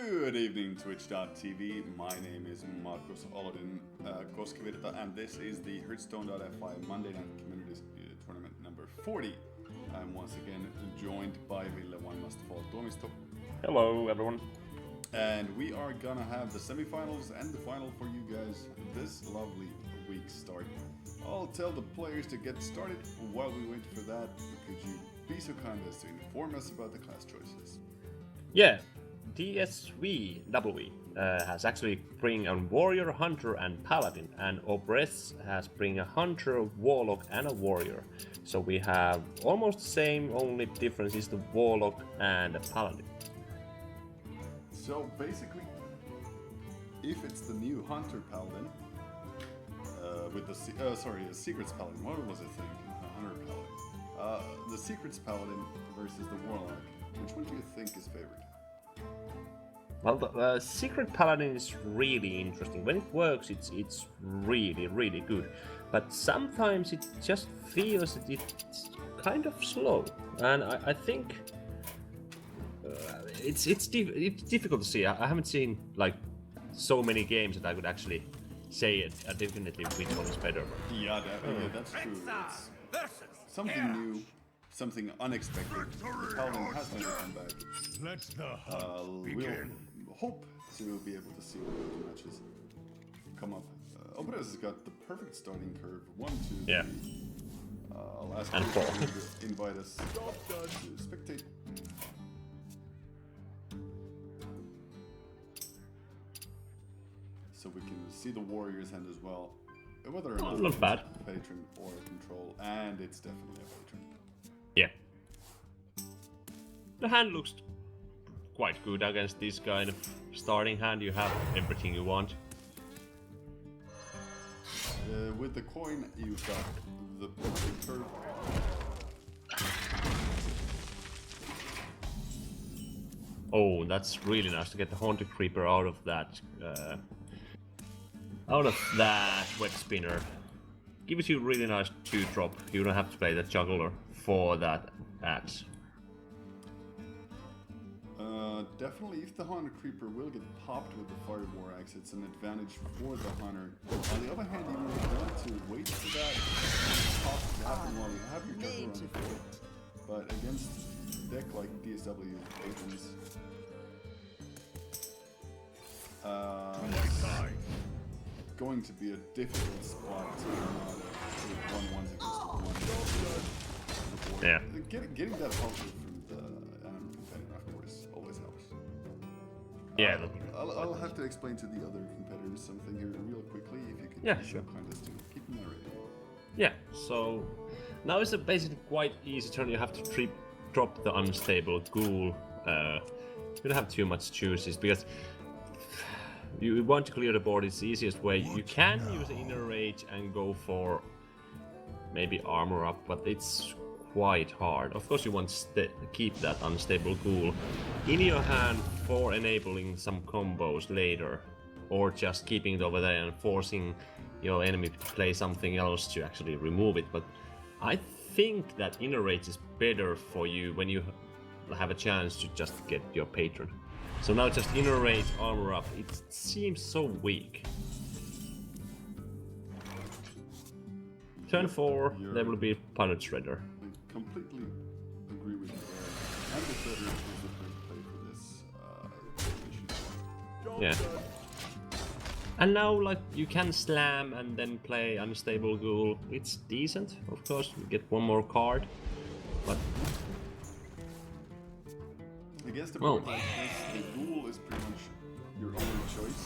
Good evening, Twitch.tv. My name is Markus, Olodyn, Koskivirta, and this is the Hearthstone.fi Monday Night Community Tournament number 40. I'm once again joined by Ville, one must fall, Tuomisto. Hello, everyone. And we are gonna have the semifinals and the final for you guys this lovely week's start. I'll tell the players to get started. While we wait for that, could you be so kind as to inform us about the class choices? Yeah, DSVW has actually bring a warrior, hunter, and paladin, and Obrez has bring a hunter, warlock, and a warrior. So we have almost the same, only difference is the warlock and a paladin. So basically, if it's the new hunter paladin with the secrets paladin, what was it thinking? Hunter paladin. The secrets paladin versus the warlock. Which one do you think is favored? Well, the secret paladin is really interesting. When it works, it's really good. But sometimes it just feels that it's kind of slow, and I think it's difficult to see. I haven't seen like so many games that I could actually say it definitely which one is better. Yeah, that's true. It's something new. Something unexpected. The paladin has never come back. Let the hunt begin. We'll hope to be able to see all those matches come up. Obrez has got the perfect starting curve. 1, 2, 3. Yeah. I'll ask And you 4. to invite us to spectate. So we can see the warrior's hand as well. Whether or not not bad. It's a patron or a control, and it's definitely a patron. Yeah. The hand looks quite good against this kind of starting hand. You have everything you want. With the coin, you've got the curve. Oh, that's really nice to get the Haunted Creeper out of that web spinner. Gives you really nice 2-drop. You don't have to play the juggler for that axe. Definitely, if the Haunted Creeper will get popped with the Fire War Axe, it's an advantage for the Hunter. On the other hand, you may want to wait for that pop to happen while you have your juggler on the field. But against a deck like DSW Patrons, it's going to be a difficult spot to not 1-1s against 1. Yeah. Getting that help from the enemy competitor, of course, always helps. Yeah. I'll have to explain to the other competitors something here real quickly, if you can Yeah, sure. kind of keep narrating. Yeah, so now it's a basically quite easy turn. You have to drop the unstable ghoul. You don't have too much choices because you want to clear the board. It's the easiest way. You can use the inner rage and go for maybe armor up, but it's quite hard. Of course, you want to keep that unstable ghoul in your hand for enabling some combos later, or just keeping it over there and forcing your enemy to play something else to actually remove it. But I think that inner rage is better for you when you have a chance to just get your patron. So now just inner rage, armor up, it seems so weak. Turn 4, there will be Pilot Shredder. I completely agree with you there. And the Shredder is the perfect play for this issue. Yeah. And now, like, you can slam and then play Unstable Ghoul. It's decent, of course. You get one more card, but Against the board like this, the Ghoul is pretty much your only choice.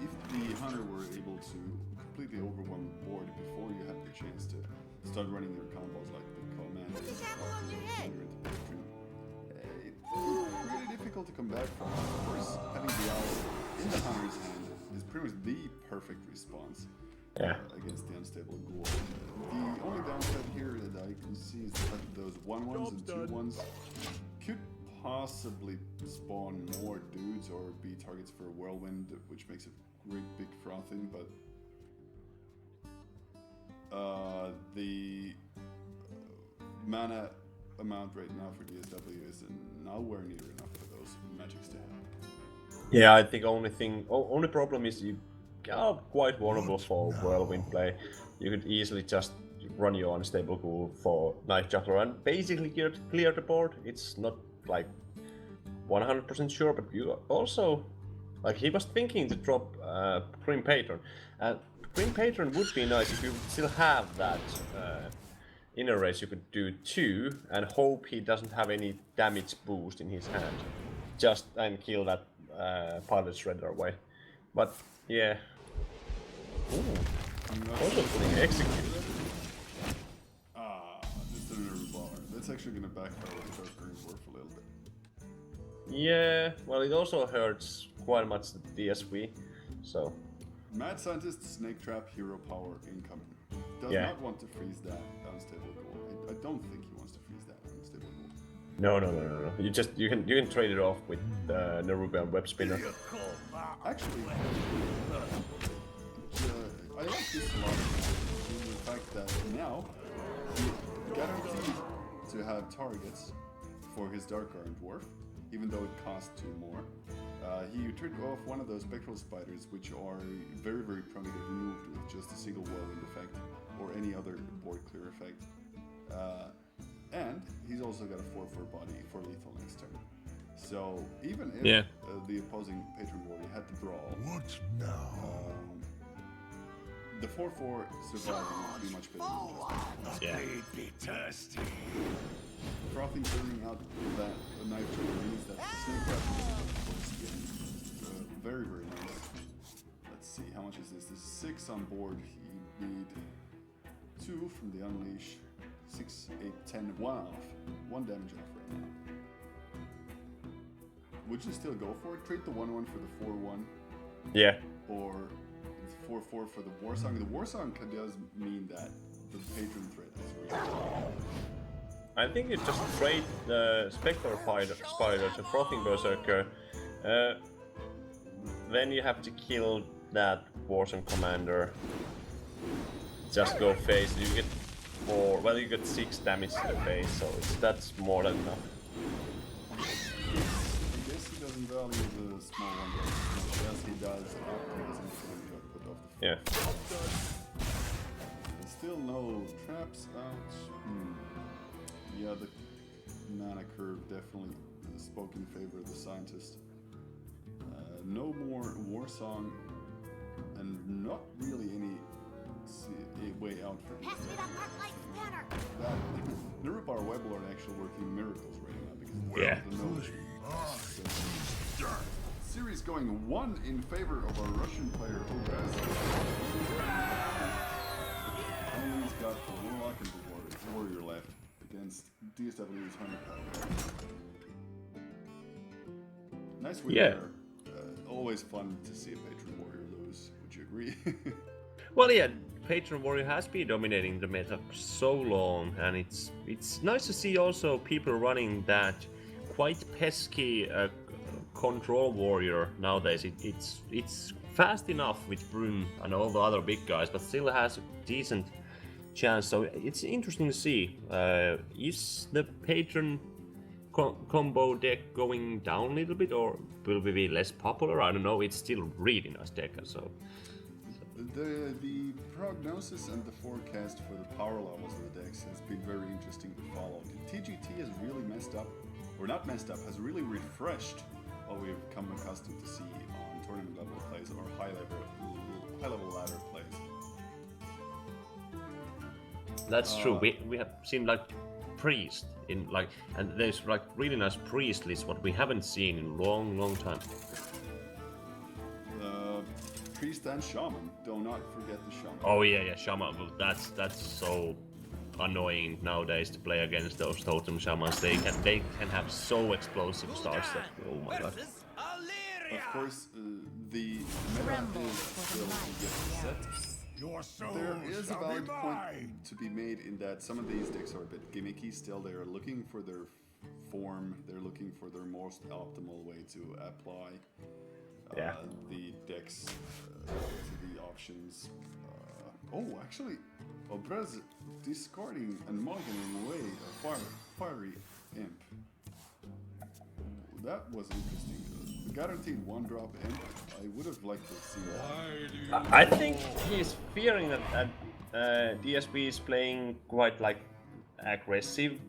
If the Hunter were able to completely overwhelm the board before you had the chance to start running your combos like the Commander, it's really difficult to come back from. Of course, having the Owl in the Hunter's hand is pretty much the perfect response against the Unstable Ghoul. The only downside here that I can see is the fact that those 1-1s and 2-1s could possibly spawn more dudes or be targets for a whirlwind, which makes it great big frothing, but the mana amount right now for DSW is nowhere near enough for those magics to happen. Yeah, I think only problem is you are quite vulnerable for whirlwind play. You could easily just run your unstable ghoul for knife juggler and basically clear the board. It's not like 100% sure, but you also like he was thinking to drop Grim Patron, and Grim Patron would be nice if you still have that inner race. You could do 2 and hope he doesn't have any damage boost in his hand, just and kill that pilot shredder away. But yeah, also putting execute. Just another bar. That's actually gonna backfire with Dark Green Dwarf a little bit. Yeah, well, it also hurts quite much the DSV, so. Mad Scientist, Snake Trap, Hero Power incoming. Does Yeah. not want to freeze that unstable goal. I don't think he wants to freeze that unstable goal. No. You can trade it off with Neruba and Web Spinner. Actually, I like this a lot. In the fact that now he guaranteed to have targets for his Dark Iron Dwarf, even though it costs 2 more. He turned off one of those spectral spiders, which are very, very prone to get removed with just a single whirlwind effect or any other board clear effect. And he's also got a 4/4 body for lethal next turn. So even if the opposing patron warrior had to brawl, What now? the 4/4 surviving would be much better than just Yeah. Be thirsty. Frothing turning out that knife to release that the snake trap is of course again very, very nice. Let's see, how much is this? This is 6 on board. He need 2 from the unleash. 6, 8, 10, 1 off. 1 damage off right now. Would you still go for it? Trade the 1/1 for the 4/1, Yeah. or the 4/4 for the war song. The war song does mean that the patron threat is really low. I think you just trade the Spectre Spider to Frothing Berserker. Then you have to kill that Warzone Commander. Just go face. You get 4. Well, you get 6 damage to the face, so that's more than enough. I guess he doesn't value the small one as much as he does optimism for the output of the Yeah. Still no traps out. Yeah, the mana curve definitely spoke in favor of the scientist. No more war song, and not really any way out for him. That Nerubar Weblord actually working miracles right now because the nose. Series going 1 in favor of our Russian player Obrez. And he's got the Warlock and the Warrior left against DSW's 100 power. Nice win there. Always fun to see a Patron Warrior lose. Would you agree? Well, yeah, Patron Warrior has been dominating the meta for so long, and it's nice to see also people running that quite pesky control warrior nowadays. It's fast enough with Brun and all the other big guys, but still has a decent chance. So it's interesting to see. Is the Patron combo deck going down a little bit, or will it be less popular? I don't know. It's still really nice deck, so. The prognosis and the forecast for the power levels of the decks has been very interesting to follow. TGT has really messed up, or not messed up, has really refreshed what we've come accustomed to see on tournament level plays or high level ladder plays. That's true. We have seen like priest in like, and there's like really nice priest lists what we haven't seen in a long time. Priest and Shaman. Do not forget the Shaman. Oh yeah, Shaman. That's so annoying nowadays to play against those totem Shamans. They can have so explosive starts that, oh my god. Of course, the meta is still to get set. There is a valid point to be made in that some of these decks are a bit gimmicky still. They are looking for their form. They're looking for their most optimal way to apply the decks to the options. Actually, Obrez discarding and mulliganing away a fiery imp. That was interesting. guaranteed 1-drop imp. I would have liked to see that. I think he's fearing that DSP is playing quite like aggressive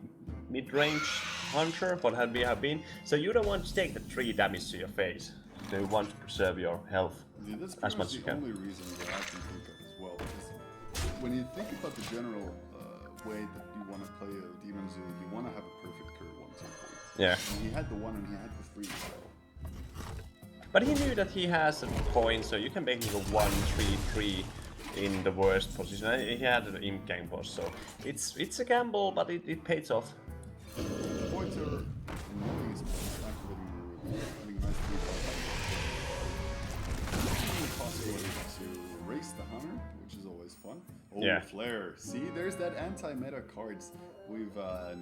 mid-range hunter, what have been. So you don't want to take the 3 damage to your face. So you want to preserve your health That's as much as you the can. only reason that I can think of as well. Because when you think about the general way that you want to play a Demon Zoo, you want to have a perfect curve 1, 2, 3. Yeah. And he had the 1 and he had the 3. So. But he knew that he has a point, so you can basically go 1, 3, 3 in the worst position. And he had an imp gang boss, so it's a gamble, but it pays off. Points are knowing his activating the Ruby, having a nice 3 possibility to race the hunter, which is always fun. Oh, Yeah. Flare. See, there's that anti-meta cards we've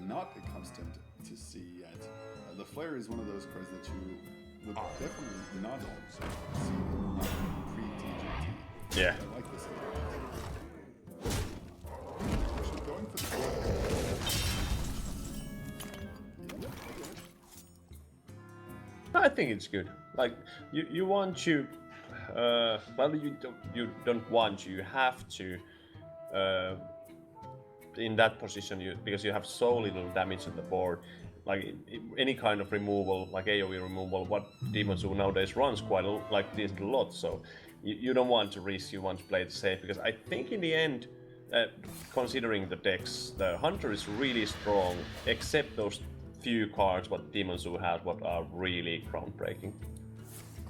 not accustomed to see yet. The Flare is one of those cards that you would definitely not see in pre-TGT. Yeah. I like this a lot. Actually, going for the I think it's good. Like you want to, well you don't want to. You have to. In that position, because you have so little damage on the board, like any kind of removal, like AoE removal, what Demon Zoo nowadays runs quite a lot. So you don't want to risk. You want to play it safe, because I think in the end, considering the decks, the Hunter is really strong, except those few cards what Demon Zoo has, what are really groundbreaking.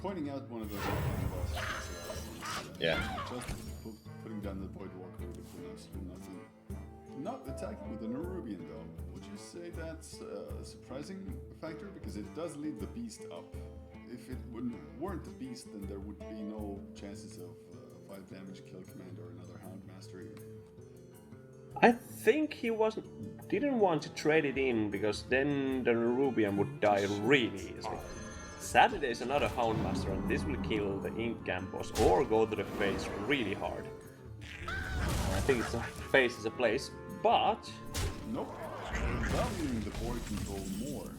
Coining out one of those bosses. Yeah. Just putting down the Void Walker with absolutely nothing. Not attacking with the Nerubian though. Would you say that's a surprising factor? Because it does leave the beast up. If it weren't the beast, then there would be no chances of 5 damage kill command or another Hound Mastery. I think he didn't want to trade it in, because then the Nerubian would die really easily. Sadly, there's another Houndmaster, and this will kill the Ink Gang boss or go to the face really hard. I think it's a face is a place, but Nope. Valuing the board control more.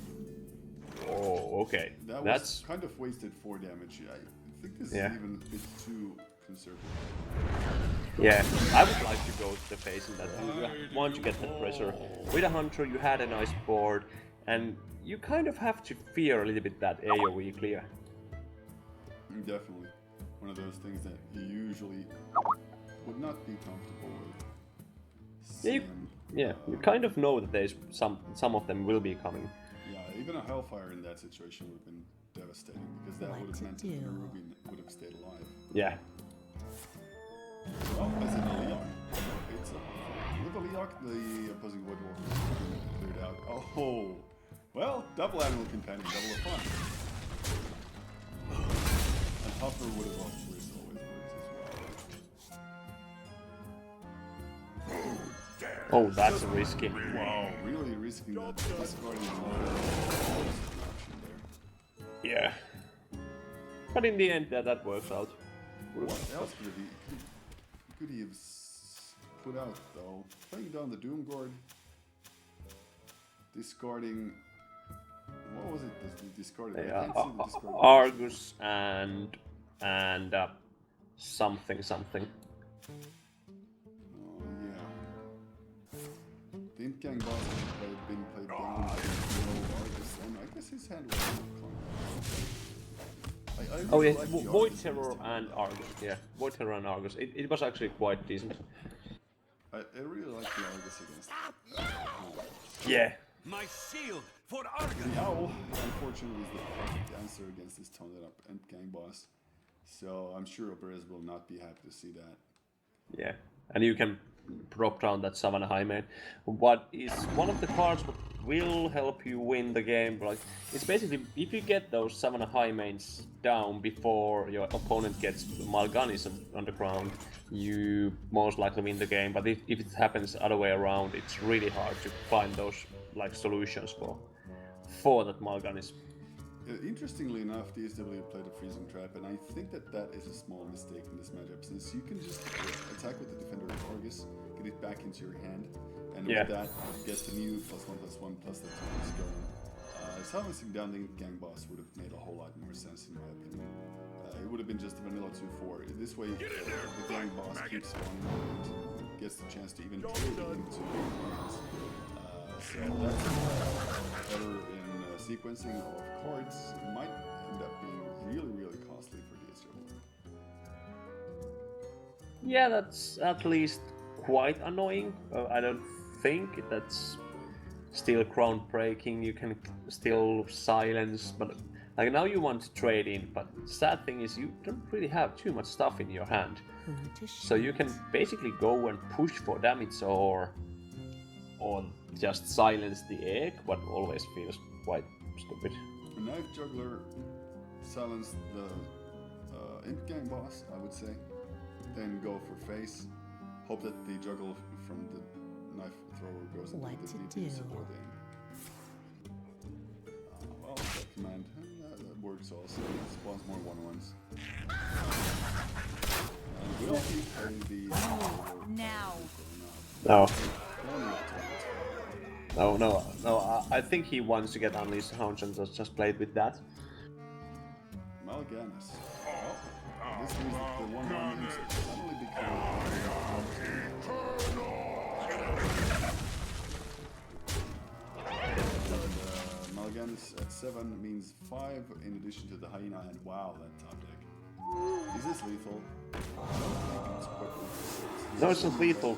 oh, okay. That's kind of wasted 4 damage. I think this is even a bit too conservative. Yeah, I would like to go to the face in that. You want to get that pressure. With a Hunter, you had a nice board, and you kind of have to fear a little bit that AoE clear. Definitely. One of those things that you usually would not be comfortable with. You kind of know that there's some of them will be coming. Yeah, even a Hellfire in that situation would have been devastating, because that would have meant that the Ruby would have stayed alive. Yeah. Well, as in a Leok, it's with a Leok, the opposing Void Walker is cleared out. Oh, well, double Animal Companion, double the fun. And Huffer would have lost Blizz, always works as well. Oh, that's risky. Wow, really risking that discarding option there. Yeah. But in the end, that works out. What else could he have put out though? Playing down the Doomguard, discarding. What was it that he discarded? I can't see the discard. Argus and something. Oh yeah. The Ink Gang boss had been played down by no Argus, and I guess his hand was Oh yeah, like the Void Argus Terror list. and Argus. Yeah, Void Terror and Argus. It was actually quite decent. I really like the Argus against. Yeah. My shield for Argus. The Owl, unfortunately, is the perfect answer against this toned up Ink Gang boss. So I'm sure Obrez will not be happy to see that. Yeah, and you can drop down that Savannah Highmane. What is one of the cards that will help you win the game? Like, it's basically if you get those Savannah Highmanes down before your opponent gets Mal'Ganis on the ground, you most likely win the game. But if it happens the other way around, it's really hard to find those like solutions for that Mal'Ganis. Interestingly enough, DSW played a freezing trap, and I think that is a small mistake in this matchup, since you can just attack with the Defender of Argus, get it back into your hand, and with that, get the new +1/+1 plus the 2 stone. Silencing down the gang boss would have made a whole lot more sense in my opinion. It would have been just a vanilla 2-4. This way, the gang boss keeps spawning and gets the chance to even trade into hands. So that's better in sequencing of cards. It might end up being really costly for DSW. Yeah, that's at least quite annoying. I don't think that's still groundbreaking. You can still silence, but like now you want to trade in, but the sad thing is you don't really have too much stuff in your hand. So you can basically go and push for damage or just silence the egg, what always feels quite stupid. A Knife Juggler silenced the Imp Gang boss, I would say. Then go for face. Hope that the juggle from the knife thrower goes into the DPS or the well, that command, that works also. It spawns more 1-1s. We'll keep playing the... Now. No, I think he wants to get Unleashed Hounds and just played with that. Mal'Ganis. Well, this means that the 1-1 is suddenly become... Mal'Ganis at 7 means 5 in addition to the Hyena, and wow, that top deck. Is this lethal? I don't think it's quite lethal. No, it's not lethal,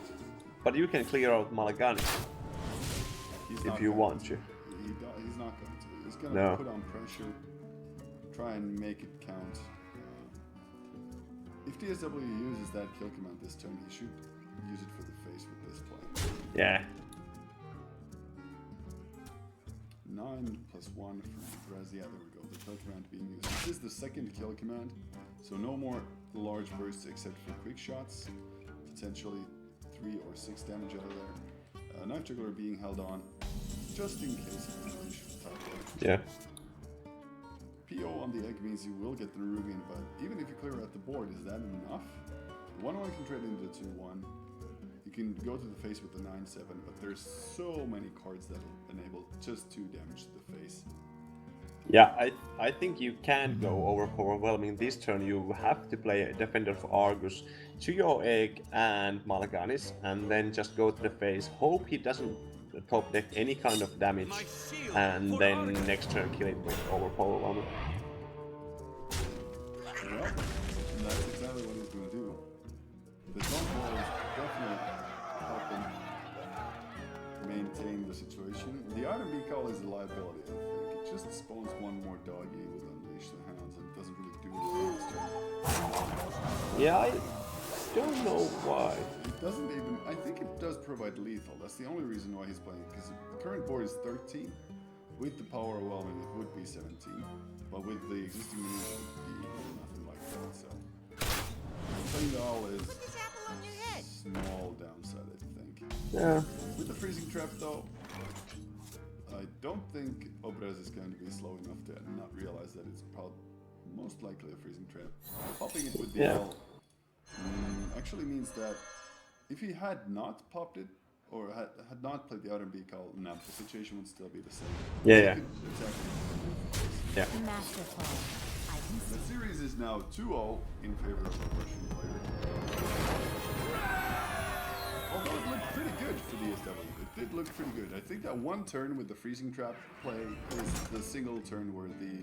but you can clear out Mal'Ganis if you want to. He's not going to. He's going to put on pressure, try and make it count. If DSW uses that kill command this turn, he should use it for the face with this play. Yeah. 9 plus 1 from Obrez. Yeah, there we go. The kill command being used. This is the second kill command, so no more large bursts except for quick shots. Potentially 3 or 6 damage out of there. Knife Juggler being held on just in case of the top deck. Yeah. PO on the egg means you will get the Nerubian, but even if you clear out the board, is that enough? 1-1 can trade into 2-1. You can go to the face with the 9-7, but there's so many cards that enable just 2 damage to the face. Yeah, I think you can't go overwhelming this turn. You have to play a Defender of Argus to your egg and Mal'Ganis, and then just go to the face. Hope he doesn't top deck any kind of damage, and then next turn kill it with overwhelming. Well, that's exactly what he's going to do. The Dawn Ball is definitely helping maintain the situation. The Iron Bee Call is a liability, I think. It just spawns one more doggy with Unleash the Hounds and doesn't really do anything. Yeah, I don't know why. It doesn't even... I think it does provide lethal. That's the only reason why he's playing, because the current board is 13. With the power overwhelming, it would be 17. But with the existing minions, it would be nothing like that, so... Playing the all is small downside, I think. Yeah. With the freezing trap, though, I don't think Obrez is going to be slow enough to not realize that it's most likely a freezing trap. Popping it with the L actually means that if he had not popped it, or had not played the Outer Beak, the situation would still be the same. Yeah. The series is now 2-0 in favor of the Russian player. Although it looked pretty good for DSW. It did look pretty good. I think that one turn with the freezing trap play is the single turn where the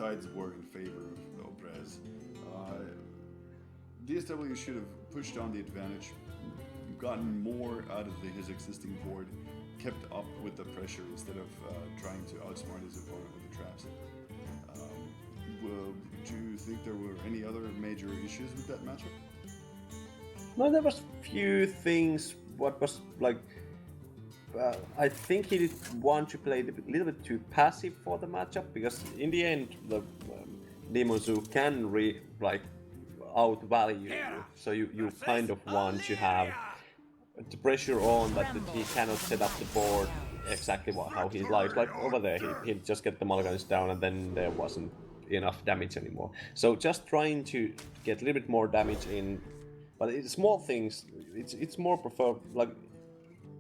tides were in favor of Obrez. DSW should have pushed on the advantage, gotten more out of his existing board, kept up with the pressure instead of trying to outsmart his opponent with the traps. Do you think there were any other major issues with that matchup? No, there was few things. What was like, I think he did want to play a little bit too passive for the matchup, because in the end, the Demon Zoo can outvalue you. So you kind of want to have the pressure on that he cannot set up the board exactly how he likes. Like over there, he'd just get the Mulligans down, and then there wasn't enough damage anymore. So just trying to get a little bit more damage in, but it's small things. It's more preferred. Like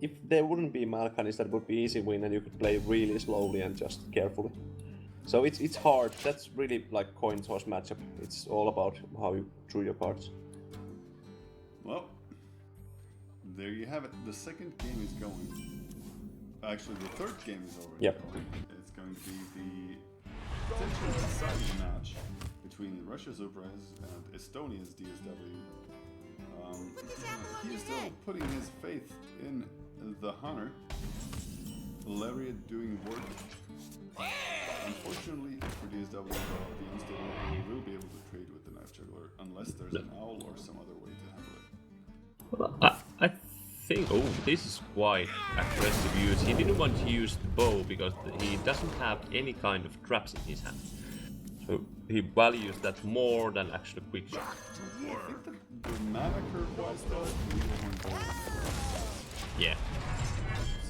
if there wouldn't be Malkanis, that would be easy win, and you could play really slowly and just carefully. So it's hard. That's really like coin toss matchup. It's all about how you drew your cards. Well, there you have it. The second game is going. Actually, the third game is already going. It's going to be the potentially deciding match between Russia's Obrez and Estonia's DSW. He is still putting his faith in the Hunter. Lariat doing work. Unfortunately for DSW, the unstable will be able to trade with the knife juggler unless there's an owl or some other way to handle it. Well, I think, oh, this is quite aggressive use. He didn't want to use the bow because he doesn't have any kind of traps in his hand. So he values that more than actually quick shot. I think the mana curve wise though, yeah.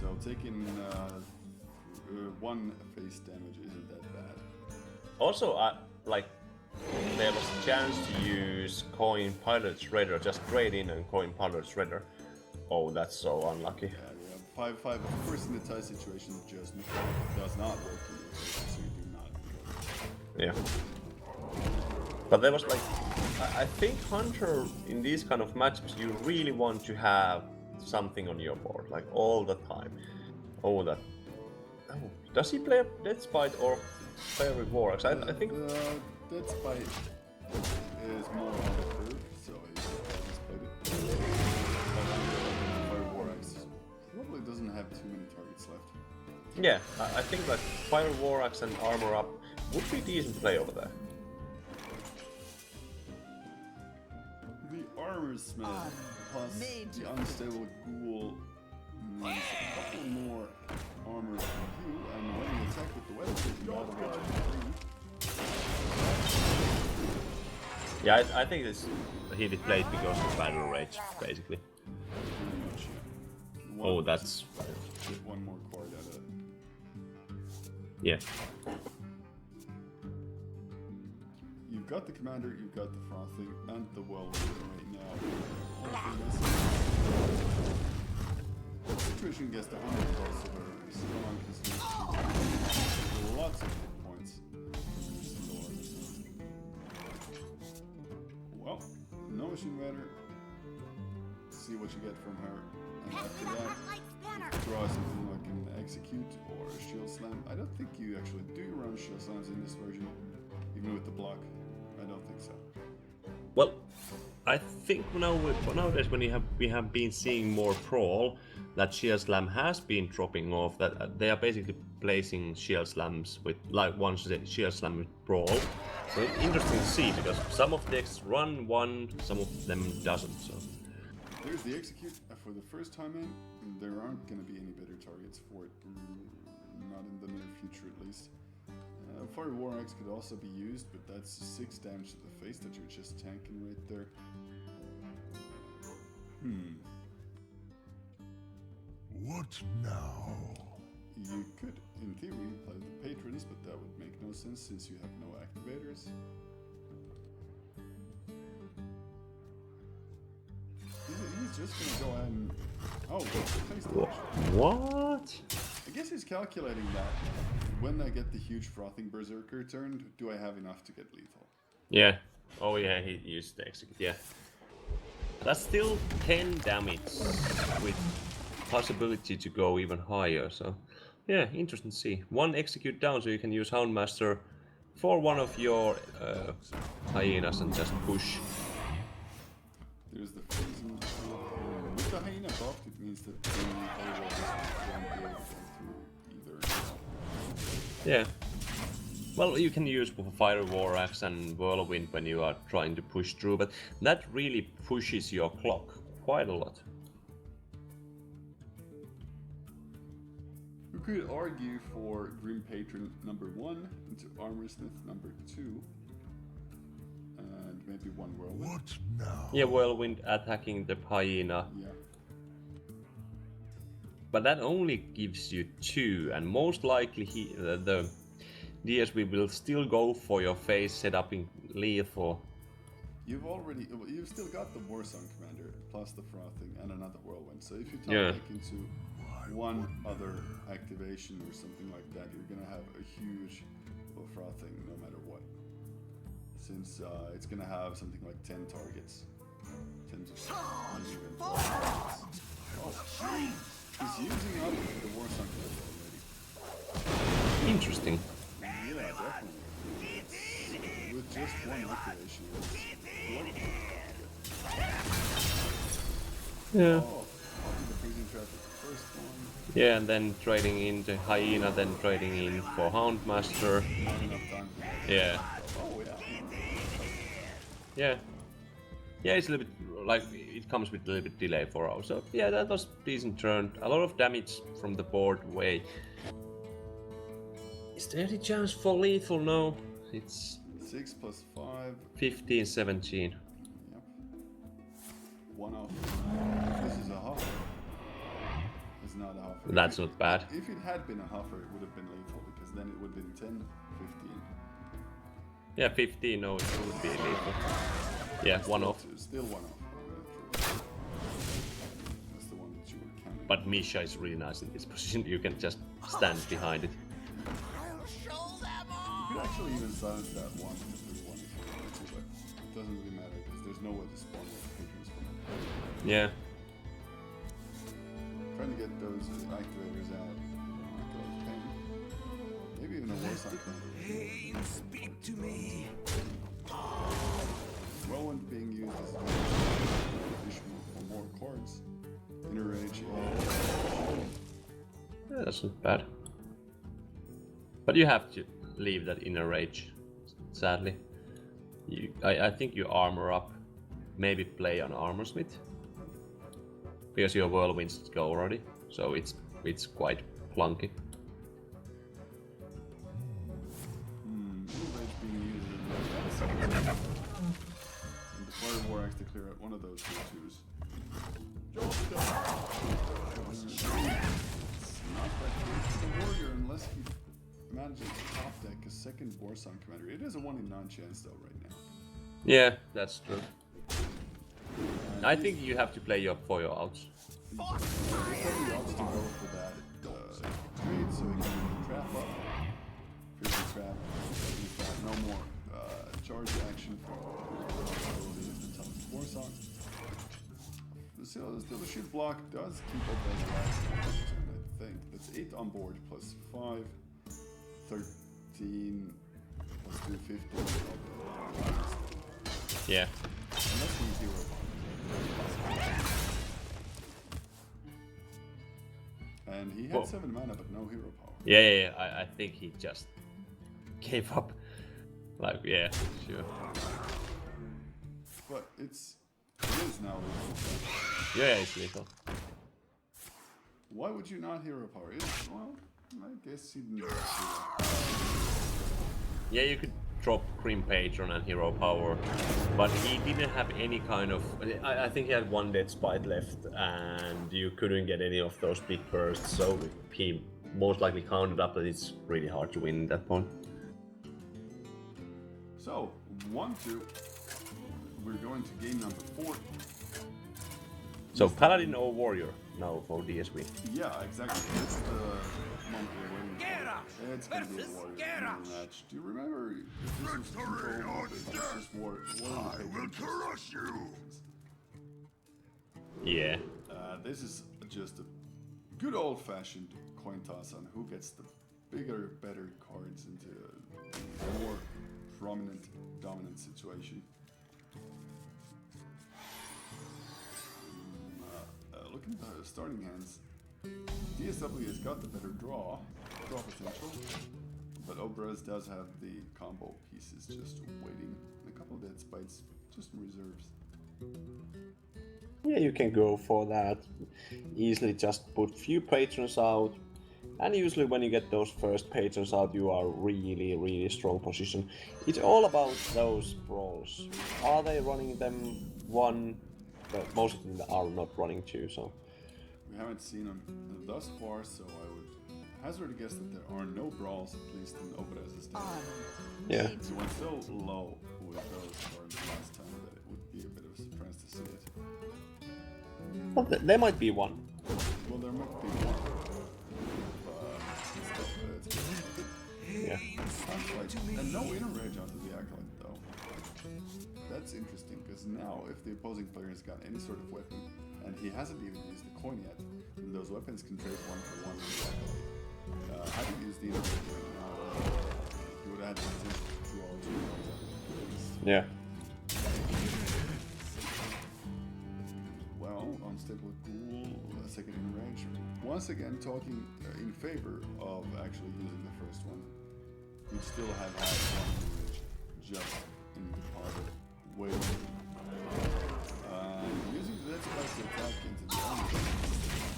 So taking one face damage isn't that bad. Also, like, there was a chance to use Coin Pilot's Raider, just trade in and Coin Pilot's Raider. Oh, that's so unlucky. Yeah, 5-5, of course, in the tie situation, just does not work in your favor, so you do not do it. Yeah. But there was like, I think Hunter, in these kind of matchups, you really want to have something on your board, like all the time. Oh, that. Oh, does he play Death Bite or Fiery Vorax? I think. Death Bite is more on the curve, so he's played it. Fiery Vorax probably doesn't have too many targets left. Yeah, I think like Fire Vorax and Armor Up would be decent play over there. The Armor Smith plus the Unstable Ghoul means a couple more armor for you, and when you attack with the weapon, you got a Yeah, I think he did play it because of Battle Rage, basically. Oh, that's... Get one more card out of it. Yeah. You've got the Commander, you've got the Frothing, and the Whirlwind right now. The situation against the Hunter is also very strong because you lots of hit points. Well, no Machine Rider. See what you get from her. And after that, draw something like an Execute or a Shield Slam. I don't think you actually do run Shield Slams in this version, even with the block. I don't think so. Well, I think nowadays when we have been seeing more Brawl, that Shield Slam has been dropping off, that they are basically placing Shield Slams with, like once the Shield Slam with Brawl. So it's interesting to see, because some of the decks run one, some of them doesn't. So there's the Execute for the first time in. There aren't going to be any better targets for it, not in the near future at least. Fire War Axe could also be used, but that's 6 damage to the face that you're just tanking right there. What now? You could, in theory, play the Patrons, but that would make no sense since you have no activators. He's just gonna go ahead and... Oh, place the what? I guess he's calculating that when I get the huge Frothing Berserker turned, do I have enough to get lethal? Yeah. Oh yeah, he used the Execute, yeah. That's still 10 damage with possibility to go even higher, so yeah, interesting to see. One Execute down, so you can use Houndmaster for one of your hyenas and just push. There's the freezing. With the hyena buffed, it means that the otherwise won't be able to go through either. Yeah. Well, you can use Fire War Axe and Whirlwind when you are trying to push through, but that really pushes your clock quite a lot. We could argue for Grim Patron number 1 into Armorsmith number 2. And maybe one Whirlwind. What now? Yeah, Whirlwind attacking the hyena. Yeah. But that only gives you 2, and most likely the DSV will still go for your face setup in lethal. You've still got the Warsong Commander plus the frothing and another whirlwind. So if you top deck into one other activation or something like that, you're gonna have a huge frothing no matter what. Since it's gonna have something like 10 targets. 10 to even 12 targets. He's using up the war song already. Interesting. Yeah, definitely. With just one activation. Yeah. Oh, the freezing trap is the first one. Yeah, and then trading into Hyena, then trading in for Houndmaster. Not enough time for that. Yeah. Oh, yeah. Yeah. Yeah, it's a little bit like it comes with a little bit delay for us. So yeah, that was decent turn. A lot of damage from the board way. Is there any chance for lethal? No. It's 6 plus 5. 15, 17. Yep. 1 off. This is a huffer. It's not a huffer. That's not bad. If it had been a huffer, it would have been lethal because then it would have been 10, 15. Yeah, 15. No, it would be lethal. Yeah, 1 off. Still 1 off. That's the one that you were counting. But Misha is really nice in this position. You can just stand behind it. You could actually even silence that one if there's one if you wanted to, but it doesn't really matter because there's no way to spawn with patrons from it. Yeah. Trying to get those activators out. Maybe even a war sign. Pain, speak to me. Whirlwind being used as additional for more cards. Inner Rage. Yeah, that's not bad. But you have to leave that Inner Rage, sadly. I think you armor up, maybe play on Armorsmith. Because your Whirlwinds go already, so it's quite clunky. Inner Rage being used as a and the Fire War Axe to clear out one of those twos. It's not that good for the warrior unless he manages to top deck a second War Song Commander. It is a 1 in 9 chance though right now. Yeah, that's true. And I think you have to play for your outs. he's probably outs to go for that trade so he can trap up. Freezing trap. He's got no more charge action for the top War Songs. Still, the shoot block does keep up as last turn, I think. That's 8 on board plus 5, 13 plus 2, 15. Yeah. Unless he's hero. And he had 7 mana but no hero power. Yeah. I think he just gave up. Like, yeah, sure. But it is now lethal. Yeah, it's lethal. Why would you not hero power? Well, I guess he didn't. Yeah, you could drop Grim Patron and hero power, but he didn't have any kind of. I think he had 1 dead spite left, and you couldn't get any of those big bursts, so he most likely counted up that it's really hard to win at that point. So, 1-2. We're going to game number 4. So Paladin or Warrior now for DSW. Yeah, exactly. That's the moment we're waiting for. It's going to be a Warrior match. Do you remember if this was control or if it was just Warrior? I will crush you. Yeah. This is just a good old-fashioned coin toss on who gets the bigger, better cards into a more prominent, dominant situation. Looking at the starting hands, DSW has got the better draw potential, but Obrez does have the combo pieces just waiting. And a couple of dead spites just in reserves. Yeah, you can go for that. Easily just put few patrons out. And usually when you get those first patrons out, you are really strong position. It's all about those brawls. Are they running them 1? But most of them are not running 2, so... We haven't seen them thus far, so I would hazard a guess that there are no brawls, at least in Obrez's deck. Yeah. So went so low with those cards last time that it would be a bit of a surprise to see it. Well, there might be one. Well, there might be one. Still, Yeah. sounds like, and no inner rage onto the Acolyte though. That's interesting, because now if the opposing player has got any sort of weapon, and he hasn't even used the coin yet, then those weapons can trade one for one with the Acolyte. Having used the inner rage right now, he would have had the potential to draw two cards out of it. Yeah. Well, unstable ghoul, second inner rage. Once again, talking in favor of actually using the first one. We still have had one inner rage just in the part of waiting. Using the dead spice to attack into the enemy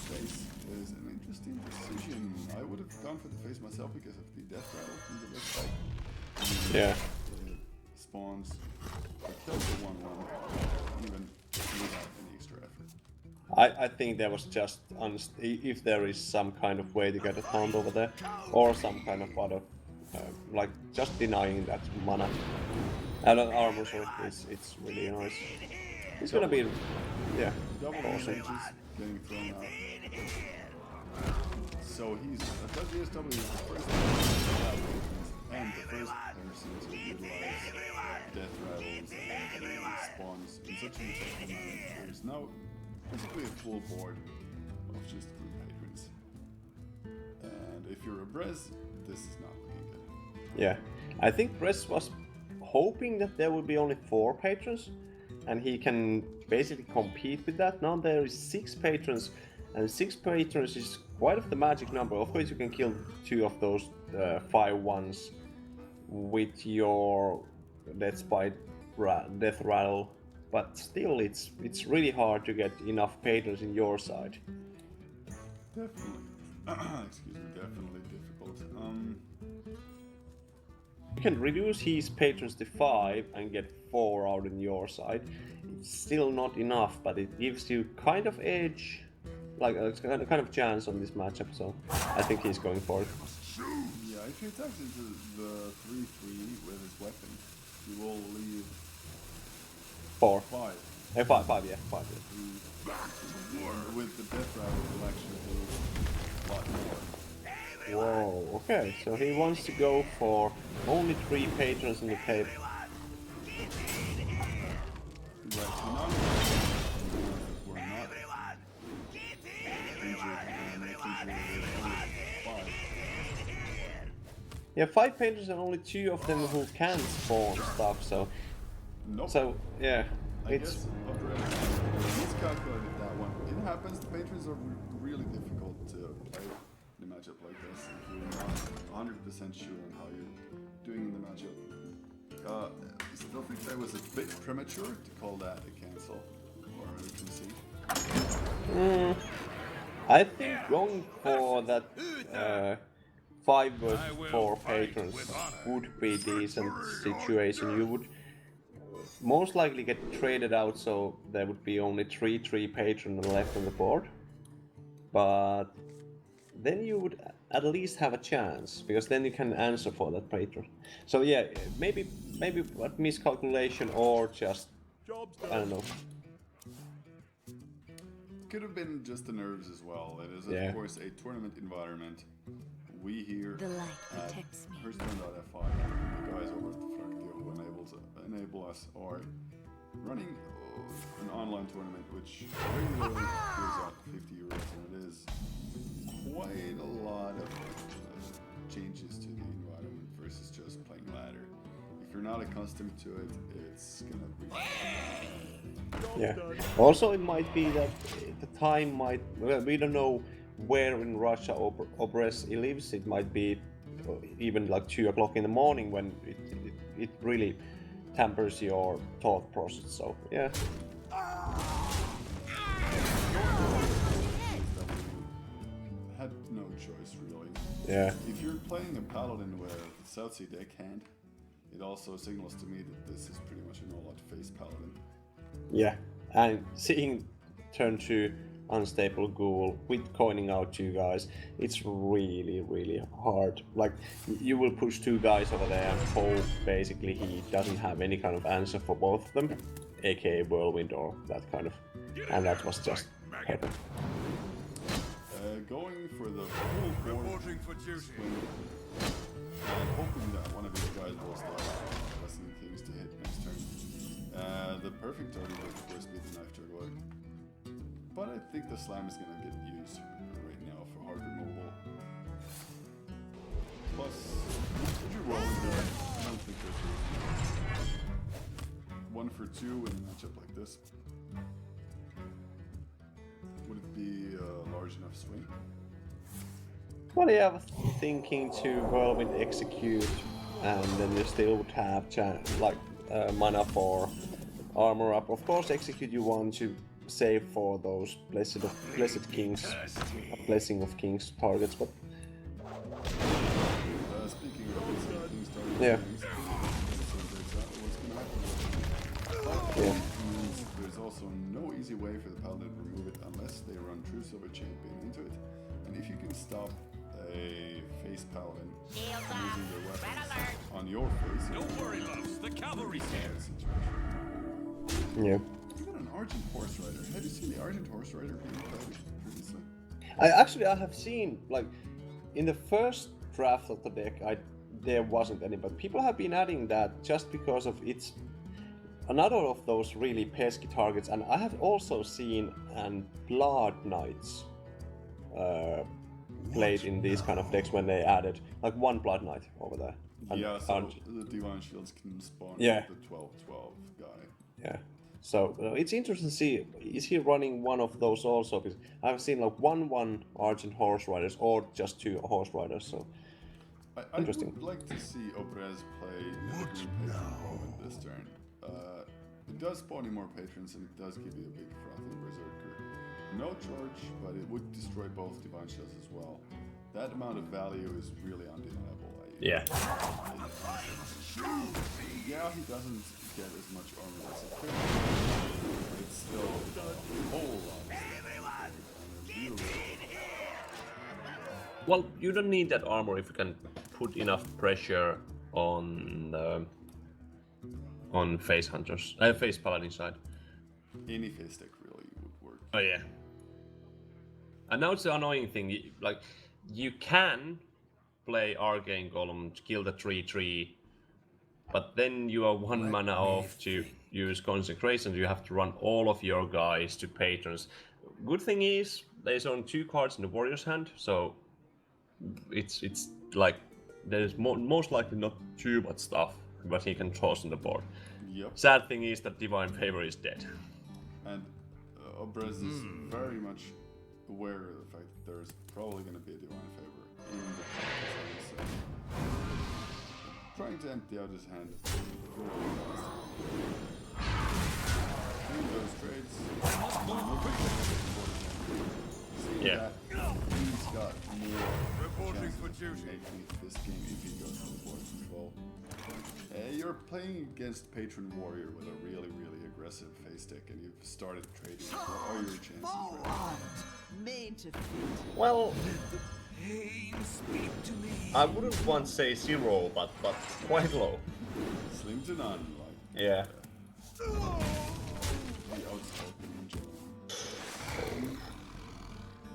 face is an interesting decision. I would have gone for the face myself because of the death rattle from the red spike. Yeah. It spawns or kills the 1/1 even without any extra effort. I think there was just if there is some kind of way to get a taunt over there, or some kind of other, like just denying that mana and armor, so it's really nice. It's gonna be, yeah, Double awesome. rages getting thrown out. So he's GSW is the first and the first person to utilize death rattles and spawns in such an effective manner. There's now basically a full board of just group patrons. And if you're a Obrez, this is not looking good. Yeah. I think Bress was hoping that there would be only 4 patrons, and he can basically compete with that. Now there is 6 patrons, and 6 patrons is quite of the magic number. Of course, you can kill 2 of those 5/1s with your death rattle, but still, it's really hard to get enough patrons in your side. Definitely. Excuse me, definitely difficult. You can reduce his patrons to 5 and get 4 out on your side. It's still not enough, but it gives you kind of edge, like a kind of chance on this matchup. So I think he's going for it. Yeah, if he attacks into the 3/3 with his weapon, he will leave 4. 5. 5, yeah, 5. And with the death rattle, he'll actually do a lot more. Whoa, okay, so he wants to go for only 3 patrons in the table. Right, so now we're not injured and making sure there's only 5. Yeah, 5 patrons and only 2 of them who can spawn stuff, so... Nope. So, yeah, I it's... guess Obrez miscalculated that one. It happens, the patrons are really difficult to play in a matchup like this if you're not 100% sure on how you're doing in the matchup. I still think that was a bit premature to call that a cancel or a concede. I think going for that 5 versus 4 patrons would be a decent situation. You would most likely get traded out, so there would be only 3 patrons left on the board. But then you would at least have a chance, because then you can answer for that patron. So yeah, maybe a miscalculation or just, I don't know. Could have been just the nerves as well. It is Yeah. of course a tournament environment. We here The light at protects me. Hearthstone.fi, the guys over at the Fraktio who enable us are running an online tournament which regularly gives out 50 euros, and it is quite a lot of changes to the environment versus just playing ladder. If you're not accustomed to it, it's gonna be... Yeah. Also, it might be that the time might... Well, we don't know where in Russia Obrez lives. It might be even like 2 o'clock in the morning when it really tampers your thought process. So, yeah. Had no choice really. Yeah. If you're playing a paladin with a South Sea deckhand, it also signals to me that this is pretty much an all-out face paladin. Yeah. And seeing turn to unstable ghoul with coining out 2 guys, it's really hard. Like, you will push 2 guys over there and hope basically he doesn't have any kind of answer for both of them, aka whirlwind or that kind of, and that was just Heaven. Going for the full board Reporting for duty. swing and hoping that one of his guys will start pressing kings to hit next turn. The perfect target would of course be the knife juggler, but I think the slam is gonna get used right now for hard removal. Plus, would you roll into it? I don't think there's a reason. 1 for 2 in a matchup like this. Would it be a large enough swing? Well, yeah, I was thinking to whirlwind execute, and then you still would have mana for armor up. Of course, execute you want to save for those blessed kings, blessing of kings targets, but Speaking of blessed kings targets, yeah. so exactly what's gonna happen. But Yeah. means there's also no easy way for the paladin to remove it unless they run True Silver Champion into it. And if you can stop a face paladin using their weapons on your face, Don't worry, loves. The cavalry's here. Yeah. Even an Argent Horse Rider. Have you seen the Argent Horse Rider being played previously? I have seen, like, in the first draft of the deck, there wasn't any, but people have been adding that just because of it's another of those really pesky targets, and I have also seen Blood Knights played in these kind of decks when they added like one Blood Knight over there. Yeah, so the Divine Shields can spawn Yeah. the 12-12 guy. Yeah. So it's interesting to see, is he running one of those also? Because I've seen like 1/1 Argent Horse Riders or just 2 Horse Riders, so I interesting. would like to see Obrez play the Green Patron opponent this turn. It does spawn you more patrons and it does give you a big frothing berserker. No charge, but it would destroy both Divine Shields as well. That amount of value is really undeniable. Yeah. Yeah, he doesn't get as much armor as he could, but it's still a whole lot. Well, you don't need that armor if you can put enough pressure on face hunters, face paladin side. Any face deck really would work. Oh yeah. And now it's the annoying thing, like you can play Arcane Golem to kill the 3/3, but then you are 1 mana off to use Consecration, you have to run all of your guys to patrons. Good thing is, there's only 2 cards in the warrior's hand, so it's like there's most likely not too much stuff but he can toss on the board. Yep. Sad thing is that Divine Favor is dead. And Obrez is very much aware of the fact that there's probably going to be a Divine Favor in the practice, so trying to empty out his hand really fast. Doing those trades. Yeah. He's got more Reporting chances for of duty. making this game if he goes for the board control. You're playing against Patron Warrior with a really, really aggressive face deck, and you've started trading. What are your chances right now? Made to fit. Well, Pain, speak to me. I wouldn't want to say 0, but quite low. Slim to none, like. Yeah. The outspoken in general.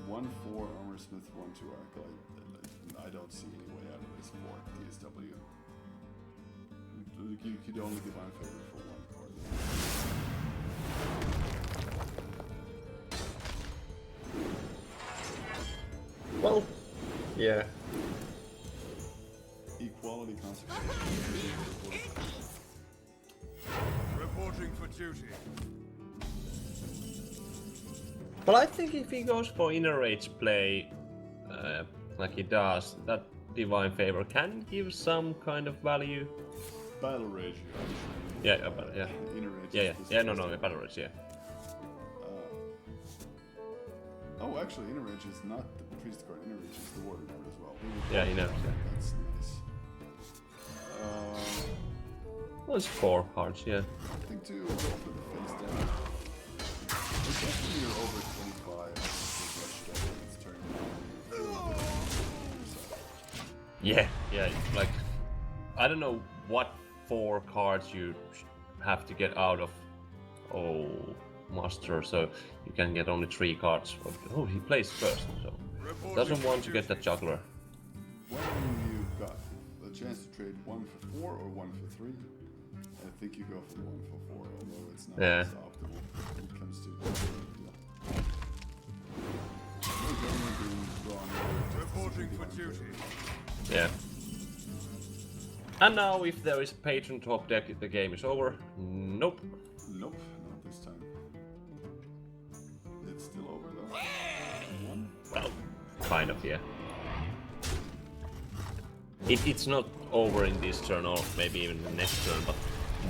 1-4 Armorsmith, 1-2 Acolyte. I don't see any way out of this for TSW. You could only Divine Favor for 1 card. Well, yeah. Equality Consecration. Reporting for duty. But I think if he goes for Inner Rage play, like he does, that Divine Favor can give some kind of value. Battle Rage. Yeah, yeah. Inner Rage. Yeah, no, Battle Rage, yeah. Oh, actually, Inner Rage is not the priest card. Inner Rage is the warrior card as well. Yeah, he knows, yeah. That's nice. Well, it's 4 cards, yeah. I think to go for the face down. Especially when you're over 25. It's turn. Yeah, like, I don't know what 4 cards you have to get out of. Oh, master, so you can get only 3 cards. Oh, he plays first, so doesn't want to get that juggler. When you've got a chance to trade 1 for 4 or 1 for 3, I think you go for the 1 for 4, although it's not as optimal when it comes to Reporting for duty. Yeah. And now, if there is a patron top deck, the game is over. Nope. Nope, not this time. It's still over though. 1? Well, kind of, yeah. It's not over in this turn or maybe even the next turn, but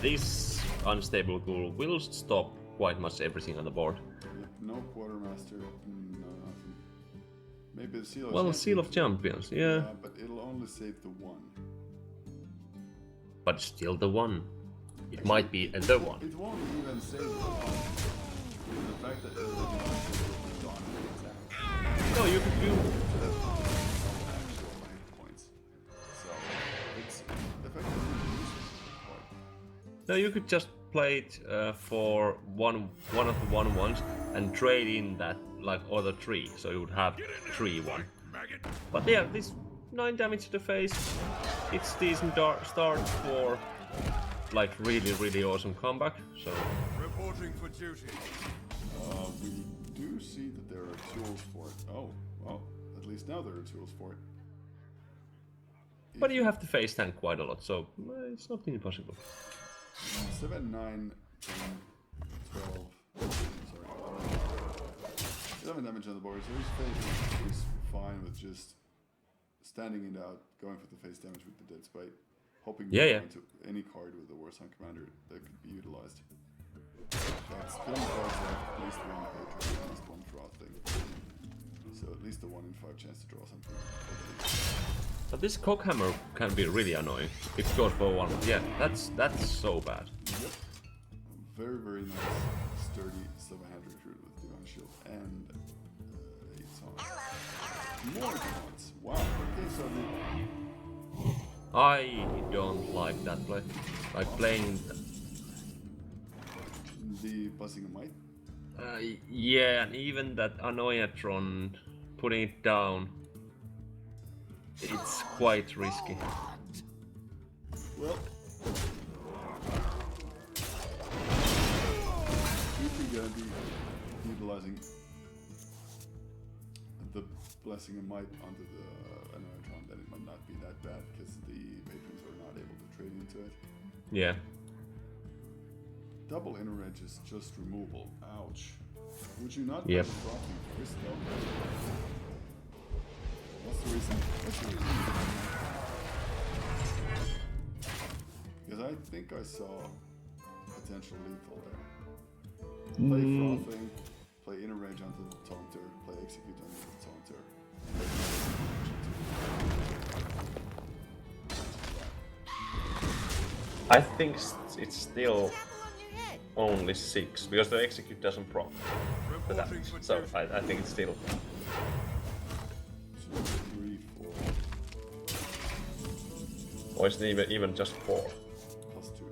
this unstable ghoul will stop quite much everything on the board. Yep, no quartermaster, no nothing. Maybe the seal of Well, champions. Seal of Champions, yeah. But it'll only save the 1. But still the 1. It might be the 1. It won't even save the 1. The fact that it'll be gone in attack. No, you could do... Actual life points. So, it's effectively useful. No, you could just play it for one of the 1/1s and trade in that like other 3, so you would have 3/1. But yeah, this 9 damage to the face, it's decent start for like really awesome comeback. So Reporting for duty. We do see that there are tools for it. Oh, well, at least now there are tools for it. but you have to face tank quite a lot, so it's not impossible. 7, 9, 10, 12. Sorry. 11 damage on the board, so his face is fine with just standing it out, going for the face damage with the Dead Spite, hoping to go into any card with the Warsun Commander that could be utilized. That's killing cards left, at least 1 patron, at least 1 draw thing. So at least a 1 in 5 chance to draw something. But this cockhammer can be really annoying if it goes for 1. Yeah, that's so bad. Yep. Very, very nice, sturdy 7-hand recruit with Divine Shield and 8 songs. More taunts. Wow. Okay, so I don't like that play. Like playing... the Buzzing of Might. Yeah, and even that Annoyatron, putting it down, it's quite risky. Well, if you're gonna be utilizing the Blessing of Might onto the Annoyatron, then it might not be that bad because the patrons are not able to trade into it. Yeah. Double inner edge is just removal. Ouch. Would you not Yep. be dropping first though? What's the reason? Because I think I saw potential lethal there. Play frothing, play inner rage onto the taunter, play execute onto the taunter. I think it's still only 6, because the execute doesn't proc the damage. So I think it's still... 2, 3, 4. Or is it even just 4? Plus 2.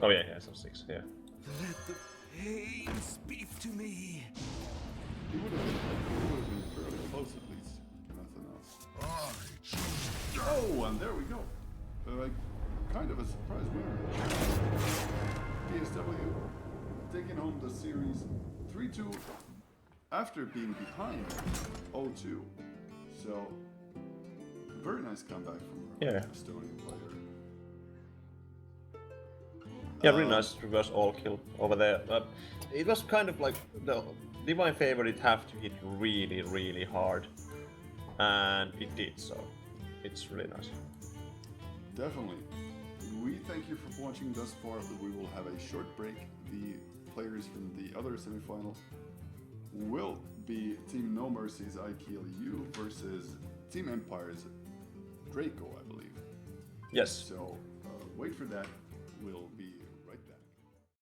Oh yeah, so 6, yeah. Let the pain speak to me. He would have been fairly close at least. Nothing else. Oh, and there we go. Kind of a surprise winner. PSW taking home the series 3-2 after being behind 0-2. So, very nice comeback from our Estonian player. Yeah, really nice reverse all kill over there. It was kind of like the Divine Favorite have to hit really hard, and it did, so it's really nice. Definitely. We thank you for watching thus far. We will have a short break. The players from the other semifinal will be Team No Mercy's I Kill You versus Team Empire's Draco, I believe. Yes. So wait for that. We'll be